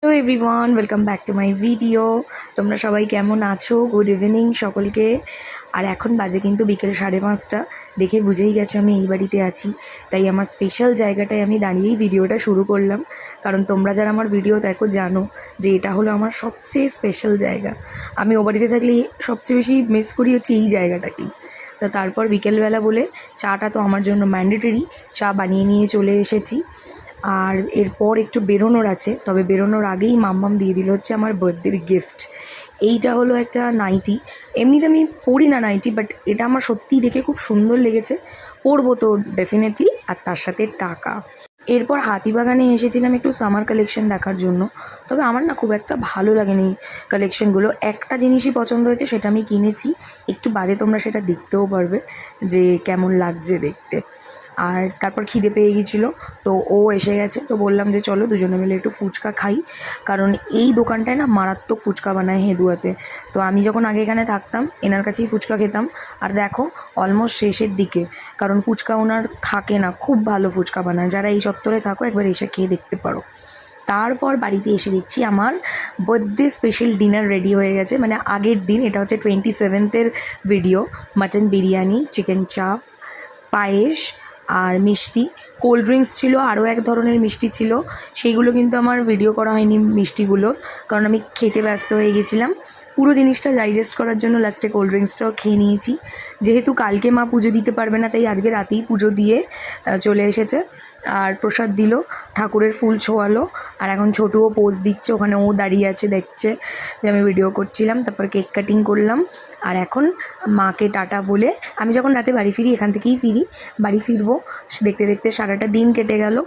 Hello everyone, welcome back to my video. তোমরা সবাই কেমন আছো? গুড ইভিনিং সকলকে। আর এখন বাজে কিন্তু বিকেল 5:30। দেখে বুঝেই গেছো আমি এই বাড়িতে আছি, তাই আমার স্পেশাল জায়গাটায় আমি দাঁড়িয়েই ভিডিওটা শুরু করলাম। কারণ তোমরা যারা আমার ভিডিও দেখো জানো যে এটা হলো আমার সবচেয়ে স্পেশাল জায়গা। আমি ও বাড়িতে থাকলে সবচেয়ে বেশি মিস করি হচ্ছে এই জায়গাটাকেই। তো তারপর বিকেলবেলা বলে চাটা তো আমার জন্য ম্যান্ডেটরি, চা বানিয়ে নিয়ে চলে এসেছি। আর এরপর একটু বেরোনোর আছে, তবে বেরোনোর আগেই মাম্মাম দিয়ে দিল হচ্ছে আমার বার্থডের গিফট। এইটা হলো একটা নাইটি। এমনিতে আমি পরি না নাইটি, বাট এটা আমার সত্যিই দেখে খুব সুন্দর লেগেছে, পরবো তো ডেফিনেটলি। আর তার সাথে টাকা। এরপর হাতিবাগানে এসেছিলাম একটু সামার কালেকশন দেখার জন্য। তবে আমার না খুব একটা ভালো লাগেনি কালেকশনগুলো। একটা জিনিসই পছন্দ হয়েছে, সেটা আমি কিনেছি। একটু বাদে তোমরা সেটা দেখতেও পারবে যে কেমন লাগছে দেখতে। আর তারপর খিদে পেয়ে গিয়েছিলো, তো ও এসে গেছে, তো বললাম যে চলো দুজনে মিলে একটু ফুচকা খাই। কারণ এই দোকানটায় না মারাত্মক ফুচকা বানায় হেদুয়াতে। তো আমি যখন আগে এখানে থাকতাম এনার কাছেই ফুচকা খেতাম। আর দেখো অলমোস্ট শেষের দিকে, কারণ ফুচকা ওনার থাকে না, খুব ভালো ফুচকা বানায়। যারা এই চত্বরে থাকো একবার এসে খেয়ে দেখতে পারো। তারপর বাড়িতে এসে দেখছি আমার বার্থডে স্পেশাল ডিনার রেডি হয়ে গেছে। মানে আগের দিন, এটা হচ্ছে 27th video. Mutton biryani, chicken চাপ, পায়েস আর মিষ্টি, কোল্ড ড্রিঙ্কস ছিল, আরও এক ধরনের মিষ্টি ছিল। সেইগুলো কিন্তু আমার ভিডিও করা হয়নি মিষ্টিগুলোর, কারণ আমি খেতে ব্যস্ত হয়ে গেছিলাম। পুরো জিনিসটা ডাইজেস্ট করার জন্য লাস্টে কোল্ড ড্রিঙ্কসটাও খেয়ে নিয়েছি। যেহেতু কালকে মা পুজো দিতে পারবে না, তাই আজকে রাতেই পুজো দিয়ে চলে এসেছে। আর প্রসাদ দিল, ঠাকুরের ফুল ছোঁয়ালো। আর এখন ছোটুও পোজ দিচ্ছে, ওখানে ও দাঁড়িয়ে আছে, দেখছে যে আমি ভিডিও করছিলাম। তারপর কেক কাটিং করলাম। আর এখন মাকে টাটা বলে আমি যখন রাতে বাড়ি ফিরি, এখান থেকেই ফিরি, বাড়ি ফিরবো, দেখতে দেখতে সারাটা দিন কেটে গেল।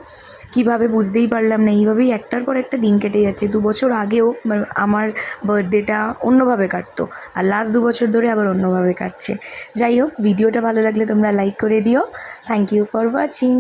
কিভাবে বুঝতেই পারলাম না, এইভাবেই একটার পর একটা দিন কেটে যাচ্ছে। 2 বছর আগেও আমার বার্থডেটা অন্যভাবে কাটতো, আর লাস্ট 2 বছর ধরে আবার অন্যভাবে কাটছে। যাই হোক, ভিডিওটা ভালো লাগলে তোমরা লাইক করে দিও। Thank you for watching.